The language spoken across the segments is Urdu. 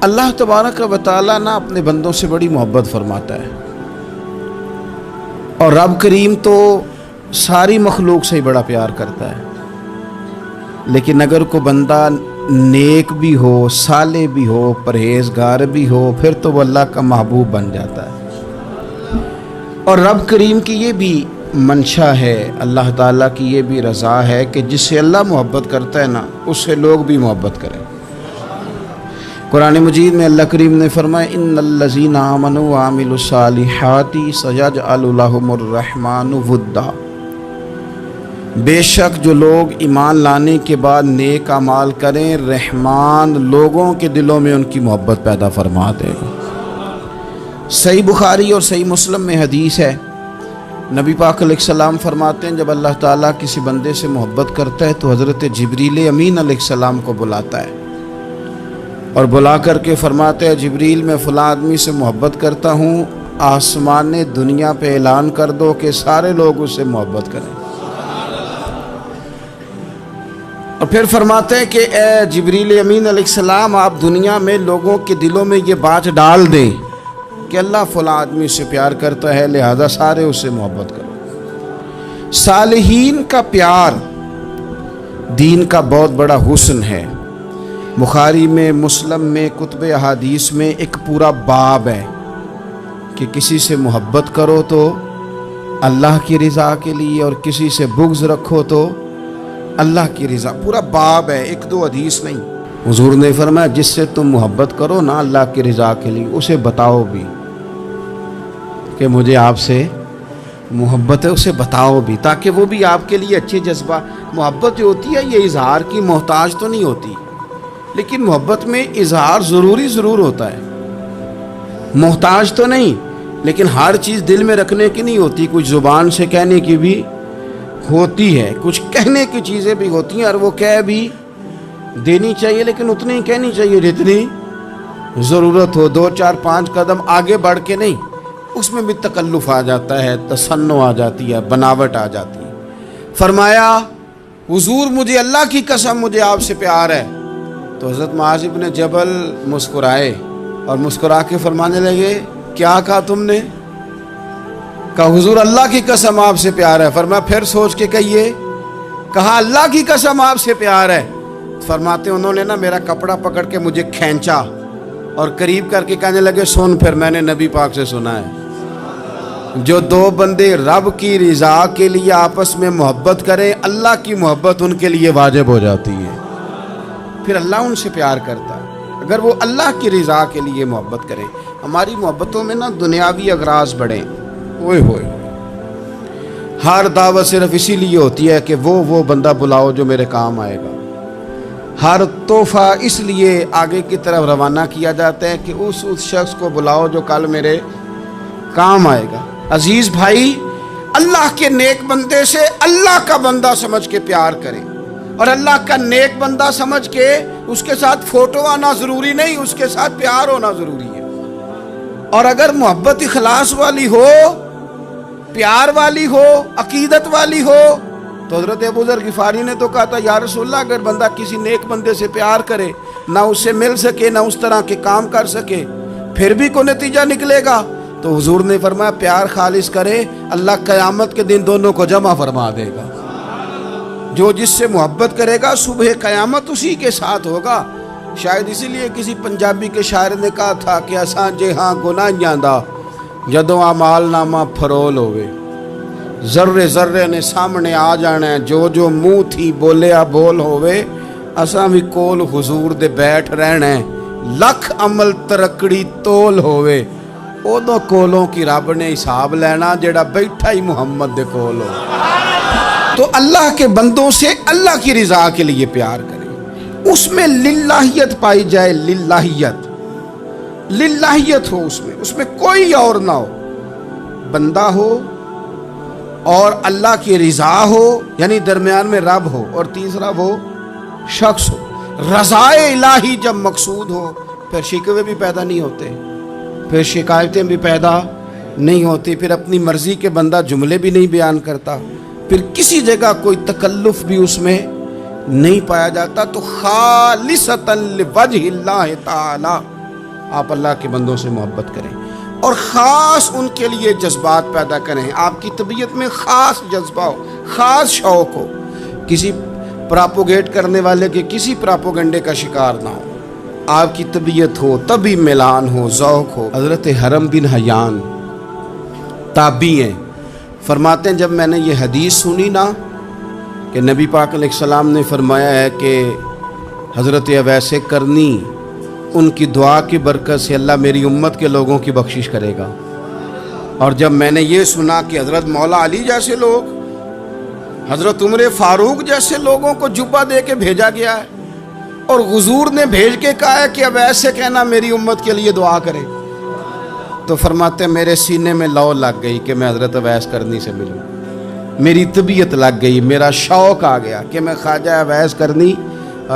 اللہ تبارک و تعالیٰ نا اپنے بندوں سے بڑی محبت فرماتا ہے، اور رب کریم تو ساری مخلوق سے ہی بڑا پیار کرتا ہے، لیکن اگر کوئی بندہ نیک بھی ہو، صالح بھی ہو، پرہیزگار بھی ہو، پھر تو وہ اللہ کا محبوب بن جاتا ہے۔ اور رب کریم کی یہ بھی منشا ہے، اللہ تعالیٰ کی یہ بھی رضا ہے کہ جس سے اللہ محبت کرتا ہے نا، اس سے لوگ بھی محبت کریں۔ قرآن مجید میں اللہ کریم نے فرمایا ان الذین آمنوا وعملوا الصالحات سیجعل لهم الرحمن ودا، بے شک جو لوگ ایمان لانے کے بعد نیک اعمال کریں، رحمان لوگوں کے دلوں میں ان کی محبت پیدا فرما دے گا۔ صحیح بخاری اور صحیح مسلم میں حدیث ہے، نبی پاک علیہ السلام فرماتے ہیں جب اللہ تعالیٰ کسی بندے سے محبت کرتا ہے تو حضرت جبریل امین علیہ السلام کو بلاتا ہے، اور بلا کر کے فرماتے ہیں جبریل میں فلاں آدمی سے محبت کرتا ہوں، آسمان دنیا پہ اعلان کر دو کہ سارے لوگ اس سے محبت کریں۔ اور پھر فرماتے ہیں کہ اے جبریل امین علیہ السلام آپ دنیا میں لوگوں کے دلوں میں یہ بات ڈال دیں کہ اللہ فلاں آدمی سے پیار کرتا ہے، لہذا سارے اس سے محبت کرو۔ صالحین کا پیار دین کا بہت بڑا حسن ہے۔ بخاری میں، مسلم میں، کتب احادیث میں ایک پورا باب ہے کہ کسی سے محبت کرو تو اللہ کی رضا کے لیے، اور کسی سے بغض رکھو تو اللہ کی رضا، پورا باب ہے، ایک دو حدیث نہیں۔ حضور نے فرمایا جس سے تم محبت کرو نا اللہ کی رضا کے لیے، اسے بتاؤ بھی کہ مجھے آپ سے محبت ہے، اسے بتاؤ بھی تاکہ وہ بھی آپ کے لیے اچھے جذبہ۔ محبت جو ہوتی ہے یہ اظہار کی محتاج تو نہیں ہوتی، لیکن محبت میں اظہار ضرور ہوتا ہے، محتاج تو نہیں، لیکن ہر چیز دل میں رکھنے کی نہیں ہوتی، کچھ زبان سے کہنے کی بھی ہوتی ہے، کچھ کہنے کی چیزیں بھی ہوتی ہیں، اور وہ کہہ بھی دینی چاہیے، لیکن اتنی ہی کہنی چاہیے جتنی ضرورت ہو، 2 4 5 قدم آگے بڑھ کے نہیں۔ اس میں بھی تکلف آ جاتا ہے، تصنع آ جاتی ہے، بناوٹ آ جاتی ہے۔ فرمایا حضور مجھے اللہ کی قسم مجھے آپ سے پیار ہے، تو حضرت معاذ بن جبل مسکرائے اور مسکرا کے فرمانے لگے کیا کہا تم نے؟ کہا حضور اللہ کی قسم آپ سے پیار ہے۔ فرمایا پھر سوچ کے کہیے۔ کہا اللہ کی قسم آپ سے پیار ہے۔ فرماتے انہوں نے نا میرا کپڑا پکڑ کے مجھے کھینچا اور قریب کر کے کہنے لگے سن پھر میں نے نبی پاک سے سنا ہے جو 2 بندے رب کی رضا کے لیے آپس میں محبت کریں، اللہ کی محبت ان کے لیے واجب ہو جاتی ہے، پھر اللہ ان سے پیار کرتا ہے اگر وہ اللہ کی رضا کے لیے محبت کریں۔ ہماری محبتوں میں نا دنیاوی اغراض بڑھیں، اوئے ہوئے ہر دعوت صرف اسی لیے ہوتی ہے کہ وہ بندہ بلاؤ جو میرے کام آئے گا، ہر تحفہ اس لیے آگے کی طرف روانہ کیا جاتا ہے کہ اس شخص کو بلاؤ جو کل میرے کام آئے گا۔ عزیز بھائی، اللہ کے نیک بندے سے اللہ کا بندہ سمجھ کے پیار کریں، اور اللہ کا نیک بندہ سمجھ کے اس کے ساتھ فوٹو آنا ضروری نہیں، اس کے ساتھ پیار ہونا ضروری ہے۔ اور اگر محبت اخلاص والی ہو، پیار والی ہو، عقیدت والی ہو، تو حضرت ابو ذر غفاری نے تو کہا تھا یا رسول اللہ اگر بندہ کسی نیک بندے سے پیار کرے، نہ اس سے مل سکے، نہ اس طرح کے کام کر سکے، پھر بھی کوئی نتیجہ نکلے گا، تو حضور نے فرمایا پیار خالص کرے، اللہ قیامت کے دن دونوں کو جمع فرما دے گا۔ جو جس سے محبت کرے گا صبح قیامت اسی کے ساتھ ہوگا۔ شاید اسی لیے کسی پنجابی کے شاعر نے کہا تھا کہ اساں جے ہاں گناہیاں دا جدوں اعمال نامہ فرول ہوئے، ذرے ذرے نے سامنے آ جانا ہے، جو منہ تھی بولیا بول ہوئے، اساں بھی کول حضور دے بیٹھ رہنا ہے، لکھ عمل ترکڑی تول ہوئے، ادو کولوں کی رب نے حساب لینا جڑا بیٹھا ہی محمد دے کول ہو۔ تو اللہ کے بندوں سے اللہ کی رضا کے لیے پیار کریں، اس میں للہیت پائی جائے، للہیت ہو، اس میں کوئی اور نہ ہو، بندہ ہو اور اللہ کی رضا ہو، یعنی درمیان میں رب ہو، اور تیسرا وہ شخص ہو۔ رضا الہی جب مقصود ہو پھر شکوے بھی پیدا نہیں ہوتے، پھر شکایتیں بھی پیدا نہیں ہوتی، پھر اپنی مرضی کے بندہ جملے بھی نہیں بیان کرتا، پھر کسی جگہ کوئی تکلف بھی اس میں نہیں پایا جاتا۔ تو خالصتاً لوجہ اللہ تعالی آپ اللہ کے بندوں سے محبت کریں اور خاص ان کے لیے جذبات پیدا کریں. آپ کی طبیعت میں خاص جذبہ ہو, خاص شوق ہو, کسی پراپوگیٹ کرنے والے کے کسی پراپوگنڈے کا شکار نہ ہو. آپ کی طبیعت ہو, طبی میلان ہو, ذوق ہو. حضرت حرم بن حیان تابعی ہیں, فرماتے ہیں جب میں نے یہ حدیث سنی نا کہ نبی پاک علیہ السلام نے فرمایا ہے کہ حضرت اویس کرنی ان کی دعا کی برکت سے اللہ میری امت کے لوگوں کی بخشش کرے گا, اور جب میں نے یہ سنا کہ حضرت مولا علی جیسے لوگ, حضرت عمر فاروق جیسے لوگوں کو جبہ دے کے بھیجا گیا ہے اور حضور نے بھیج کے کہا ہے کہ اویس سے کہنا میری امت کے لیے دعا کرے, تو فرماتے ہیں میرے سینے میں لو لگ گئی کہ میں حضرت اویس کرنی سے ملوں. میری طبیعت لگ گئی, میرا شوق آ گیا کہ میں خواجہ اویس کرنی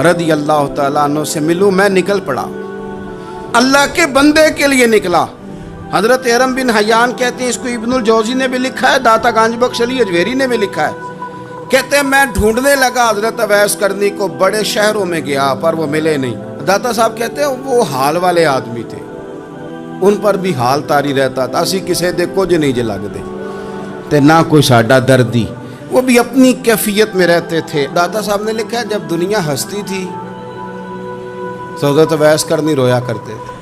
رضی اللہ تعالیٰ عنہ سے ملوں. میں نکل پڑا, اللہ کے بندے کے لیے نکلا. حضرت حرم بن حیان کہتے ہیں, اس کو ابن الجوزی نے بھی لکھا ہے, داتا گانج بخش علی اجویری نے بھی لکھا ہے, کہتے ہیں میں ڈھونڈنے لگا حضرت اویس کرنی کو, بڑے شہروں میں گیا پر وہ ملے نہیں. داتا صاحب کہتے ہیں وہ حال والے آدمی تھے, ان پر بھی حال تاری رہتا تھا, اسی کسے دے کچھ نہیں جے لگ دے تے نہ کوئی ساڈا دردی, وہ بھی اپنی کیفیت میں رہتے تھے. داتا صاحب نے لکھا ہے جب دنیا ہستی تھی تو حضرت اویس کرنی رویا کرتے تھے,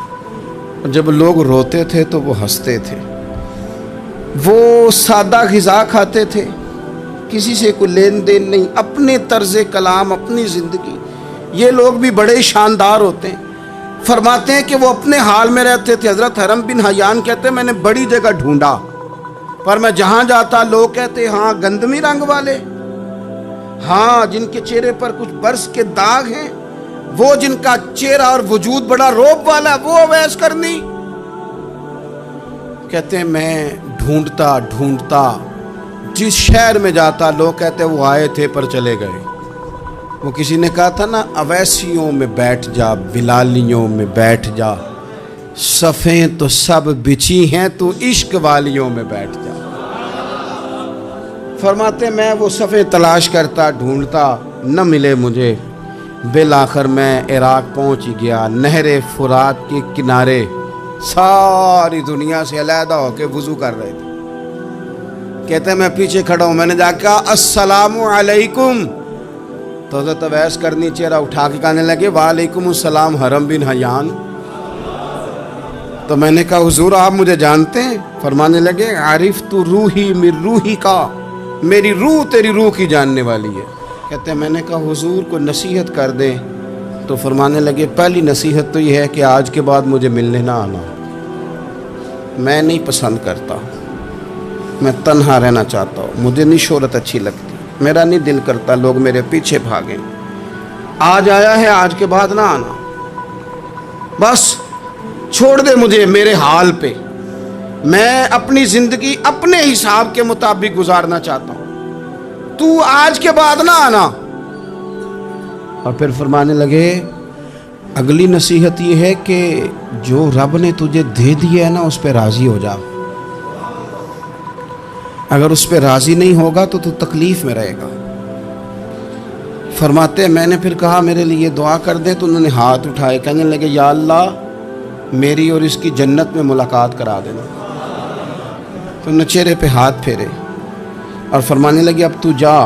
اور جب لوگ روتے تھے تو وہ ہنستے تھے. وہ سادہ غذا کھاتے تھے, کسی سے کوئی لین دین نہیں, اپنے طرز کلام, اپنی زندگی. یہ لوگ بھی بڑے شاندار ہوتے ہیں. فرماتے ہیں کہ وہ اپنے حال میں رہتے تھے. حضرت حرم بن حیان کہتے ہیں میں نے بڑی جگہ ڈھونڈا, پر میں جہاں جاتا لوگ کہتے ہاں گندمی رنگ والے, ہاں جن کے چہرے پر کچھ برس کے داغ ہیں, وہ جن کا چہرہ اور وجود بڑا روب والا, وہ اویس کرنی. کہتے ہیں میں ڈھونڈتا ڈھونڈتا جس شہر میں جاتا لوگ کہتے وہ آئے تھے پر چلے گئے. وہ کسی نے کہا تھا نا, اویسیوں میں بیٹھ جا, بلالیوں میں بیٹھ جا, صفیں تو سب بچھی ہیں, تو عشق والیوں میں بیٹھ جا. فرماتے میں وہ صفیں تلاش کرتا ڈھونڈتا, نہ ملے مجھے. بالآخر میں عراق پہنچ گیا. نہر فرات کے کنارے ساری دنیا سے علیحدہ ہو کے وضو کر رہے تھے. کہتے ہیں میں پیچھے کھڑا ہوں, میں نے جا کے کہا السلام علیکم, تو حضرت اویس کرنی چہرہ اٹھا کے کہنے لگے وعلیکم السلام حرم بن حیان. تو میں نے کہا حضور آپ مجھے جانتے ہیں؟ فرمانے لگے عرفت روحی من روحی کا, میری روح تیری روح کی جاننے والی ہے. کہتے ہیں میں نے کہا حضور کو نصیحت کر دیں. تو فرمانے لگے پہلی نصیحت تو یہ ہے کہ آج کے بعد مجھے ملنے نہ آنا, میں نہیں پسند کرتا, میں تنہا رہنا چاہتا ہوں, مجھے نہیں شہرت اچھی لگتی, میرا نہیں دل کرتا لوگ میرے پیچھے بھاگیں. آج آیا ہے, آج کے بعد نہ آنا, بس چھوڑ دے مجھے میرے حال پہ, میں اپنی زندگی اپنے حساب کے مطابق گزارنا چاہتا ہوں, تو آج کے بعد نہ آنا. اور پھر فرمانے لگے اگلی نصیحت یہ ہے کہ جو رب نے تجھے دے دیا ہے نا اس پہ راضی ہو جا, اگر اس پہ راضی نہیں ہوگا تو تکلیف میں رہے گا. فرماتے ہیں میں نے پھر کہا میرے لیے دعا کر دیں, تو انہوں نے ہاتھ اٹھائے, کہنے لگے یا اللہ میری اور اس کی جنت میں ملاقات کرا دینا. تو انہوں نے چہرے پہ ہاتھ پھیرے اور فرمانے لگے اب تو جا,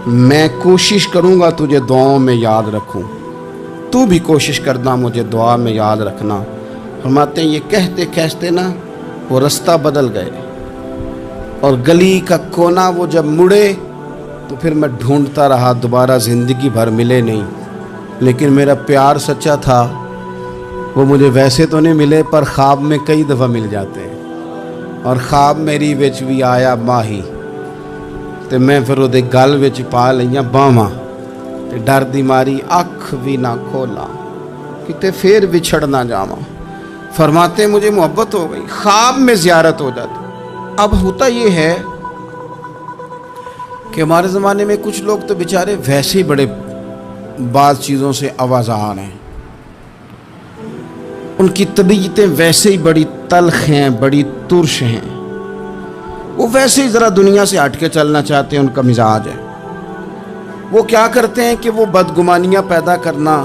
میں کوشش کروں گا تجھے دعاؤں میں یاد رکھوں, تو بھی کوشش کرنا مجھے دعا میں یاد رکھنا. فرماتے ہیں یہ کہتے کہتے نا وہ رستہ بدل گئے, اور گلی کا کونا وہ جب مڑے تو پھر میں ڈھونڈتا رہا, دوبارہ زندگی بھر ملے نہیں, لیکن میرا پیار سچا تھا. وہ مجھے ویسے تو نہیں ملے پر خواب میں کئی دفعہ مل جاتے ہیں, اور خواب میری وچ بھی آیا ماہی, تے میں پھر وہ گل وچ پا لئیاں باواں, تے ڈر دی ماری اکھ بھی نہ کھولا, کتے پھر بچھڑ نہ جاواں. فرماتے مجھے محبت ہو گئی, خواب میں زیارت ہو جاتی. اب ہوتا یہ ہے کہ ہمارے زمانے میں کچھ لوگ تو بیچارے ویسے ہی بڑے بعض چیزوں سے آوازان ہیں, ان کی طبیعتیں ویسے ہی بڑی تلخ ہیں, بڑی ترش ہیں, وہ ویسے ہی ذرا دنیا سے ہٹ کے چلنا چاہتے ہیں, ان کا مزاج ہے. وہ کیا کرتے ہیں کہ وہ بدگمانیاں پیدا کرنا,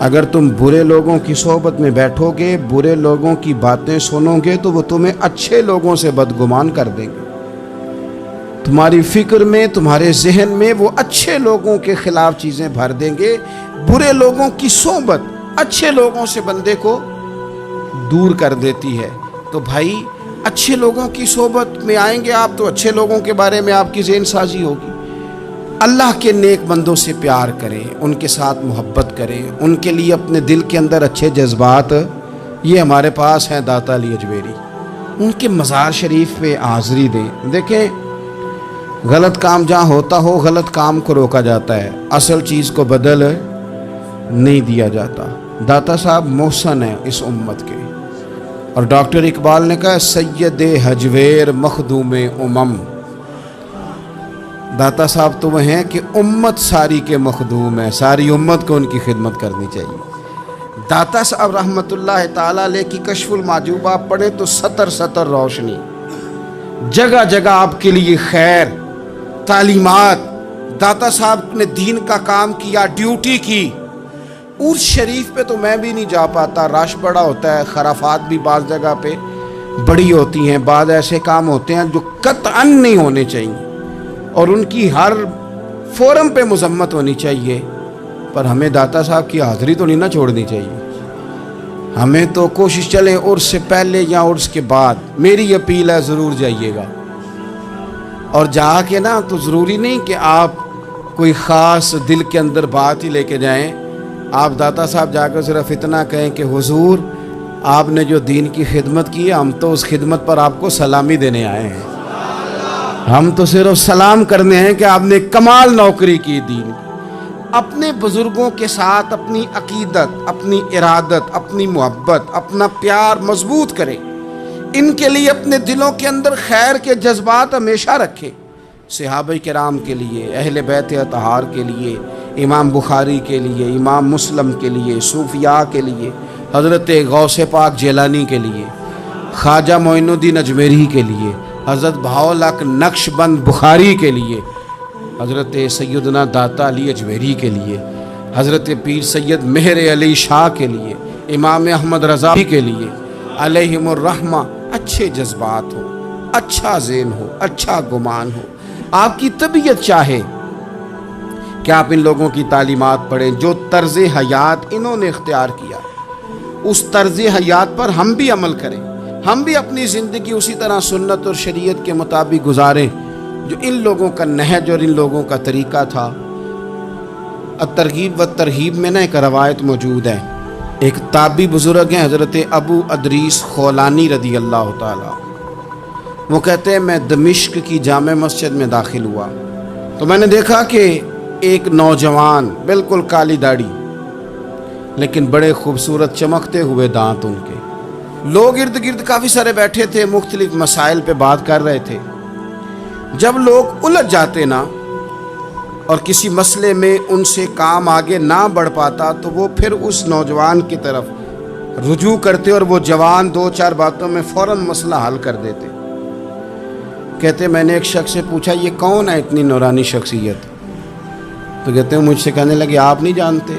اگر تم برے لوگوں کی صحبت میں بیٹھو گے، برے لوگوں کی باتیں سنو گے تو وہ تمہیں اچھے لوگوں سے بدگمان کر دیں گے۔ تمہاری فکر میں، تمہارے ذہن میں وہ اچھے لوگوں کے خلاف چیزیں بھر دیں گے۔ برے لوگوں کی صحبت اچھے لوگوں سے بندے کو دور کر دیتی ہے۔ تو بھائی اچھے لوگوں کی صحبت میں آئیں گے آپ تو اچھے لوگوں کے بارے میں آپ کی ذہن سازی ہوگی۔ اللہ کے نیک بندوں سے پیار کریں، ان کے ساتھ محبت کریں، ان کے لیے اپنے دل کے اندر اچھے جذبات، یہ ہمارے پاس ہیں داتا علی اجمیری، ان کے مزار شریف پہ حاضری دیں۔ دیکھیں غلط کام جہاں ہوتا ہو، غلط کام کو روکا جاتا ہے، اصل چیز کو بدل نہیں دیا جاتا۔ داتا صاحب محسن ہیں اس امت کے، اور ڈاکٹر اقبال نے کہا سید حجویر مخدوم امم۔ داتا صاحب تو وہ ہیں کہ امت ساری کے مخدوم ہیں، ساری امت کو ان کی خدمت کرنی چاہیے۔ داتا صاحب رحمۃ اللہ تعالیٰ علیہ کی کشف المحجوب آپ پڑھیں تو سطر سطر روشنی، جگہ جگہ آپ کے لیے خیر، تعلیمات۔ داتا صاحب نے دین کا کام کیا، ڈیوٹی کی۔ عرس شریف پہ تو میں بھی نہیں جا پاتا، رش بڑا ہوتا ہے، خرافات بھی بعض جگہ پہ بڑی ہوتی ہیں، بعض ایسے کام ہوتے ہیں جو قطعاً نہیں ہونے چاہیے اور ان کی ہر فورم پہ مذمت ہونی چاہیے، پر ہمیں داتا صاحب کی حاضری تو نہیں نہ چھوڑنی چاہیے۔ ہمیں تو کوشش چلیں عرس سے پہلے یا عرس کے بعد، میری اپیل ہے ضرور جائیے گا، اور جا کے نا تو ضروری نہیں کہ آپ کوئی خاص دل کے اندر بات ہی لے کے جائیں۔ آپ داتا صاحب جا کر صرف اتنا کہیں کہ حضور آپ نے جو دین کی خدمت کی ہے، ہم تو اس خدمت پر آپ کو سلامی دینے آئے ہیں، ہم تو صرف سلام کرنے ہیں کہ آپ نے کمال نوکری کی دین کی۔ اپنے بزرگوں کے ساتھ اپنی عقیدت، اپنی ارادت، اپنی محبت، اپنا پیار مضبوط کریں، ان کے لیے اپنے دلوں کے اندر خیر کے جذبات ہمیشہ رکھیں۔ صحابہ کرام کے لیے، اہل بیت اطہار کے لیے، امام بخاری کے لیے، امام مسلم کے لیے، صوفیاء کے لیے، حضرت غوث پاک جیلانی کے لیے، خواجہ معین الدین اجمیری کے لیے، حضرت بہاؤالحق نقش بند بخاری کے لیے، حضرت سیدنا داتا علی اجمیری کے لیے، حضرت پیر سید مہر علی شاہ کے لیے، امام احمد رضا کے لیے، علیہم الرحمہ اچھے جذبات ہو، اچھا ذہن ہو، اچھا گمان ہو۔ آپ کی طبیعت چاہے کہ آپ ان لوگوں کی تعلیمات پڑھیں، جو طرز حیات انہوں نے اختیار کیا، اس طرز حیات پر ہم بھی عمل کریں، ہم بھی اپنی زندگی اسی طرح سنت اور شریعت کے مطابق گزاریں جو ان لوگوں کا نہج اور ان لوگوں کا طریقہ تھا۔ الترغیب و ترہیب میں نا ایک روایت موجود ہے، ایک تابعی بزرگ ہیں حضرت ابو ادریس خولانی رضی اللہ تعالیٰ، وہ کہتے ہیں میں دمشق کی جامع مسجد میں داخل ہوا تو میں نے دیکھا کہ ایک نوجوان، بالکل کالی داڑھی لیکن بڑے خوبصورت چمکتے ہوئے دانت ان کے، لوگ ارد گرد کافی سارے بیٹھے تھے، مختلف مسائل پہ بات کر رہے تھے۔ جب لوگ الجھ جاتے نا اور کسی مسئلے میں ان سے کام آگے نہ بڑھ پاتا تو وہ پھر اس نوجوان کی طرف رجوع کرتے اور وہ جوان دو چار باتوں میں فوراً مسئلہ حل کر دیتے۔ کہتے میں نے ایک شخص سے پوچھا یہ کون ہے اتنی نورانی شخصیت؟ تو کہتے ہیں مجھ سے کہنے لگے آپ نہیں جانتے،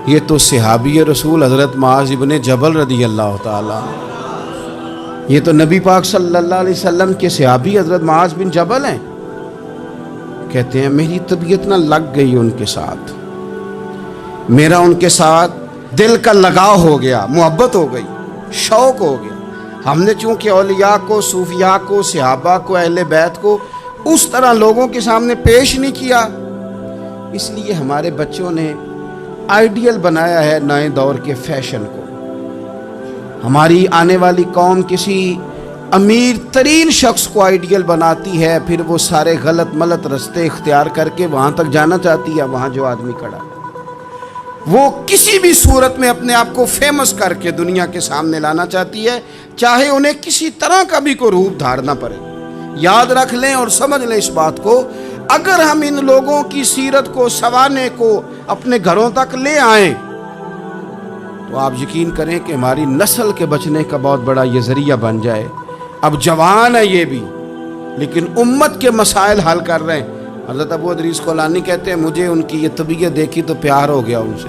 یہ تو صحابی رسول حضرت معاذ ابن جبل رضی اللہ تعالیٰ، یہ تو نبی پاک صلی اللہ علیہ وسلم کے صحابی حضرت معاذ بن جبل ہیں۔ کہتے ہیں میری طبیعت نہ لگ گئی ان کے ساتھ، میرا ان کے ساتھ دل کا لگاؤ ہو گیا، محبت ہو گئی، شوق ہو گیا۔ ہم نے چونکہ اولیاء کو، صوفیاء کو، صحابہ کو، اہل بیت کو اس طرح لوگوں کے سامنے پیش نہیں کیا، اس لیے ہمارے بچوں نے آئیڈیل بنایا ہے نئے دور کے فیشن کو۔ ہماری آنے والی قوم کسی امیر ترین شخص کو آئیڈیل بناتی ہے، پھر وہ سارے غلط ملت رستے اختیار کر کے وہاں تک جانا چاہتی ہے، وہاں جو آدمی کھڑا وہ کسی بھی صورت میں اپنے آپ کو فیمس کر کے دنیا کے سامنے لانا چاہتی ہے، چاہے انہیں کسی طرح کا بھی کوئی روپ دھارنا پڑے۔ یاد رکھ لیں اور سمجھ لیں اس بات کو، اگر ہم ان لوگوں کی سیرت کو، سوانے کو اپنے گھروں تک لے آئیں تو آپ یقین کریں کہ ہماری نسل کے بچنے کا بہت بڑا یہ ذریعہ بن جائے۔ اب جوان ہے یہ بھی، لیکن امت کے مسائل حل کر رہے ہیں۔ حضرت ابو ادریس خولانی کہتے ہیں مجھے ان کی یہ طبیعت دیکھی تو پیار ہو گیا ان سے،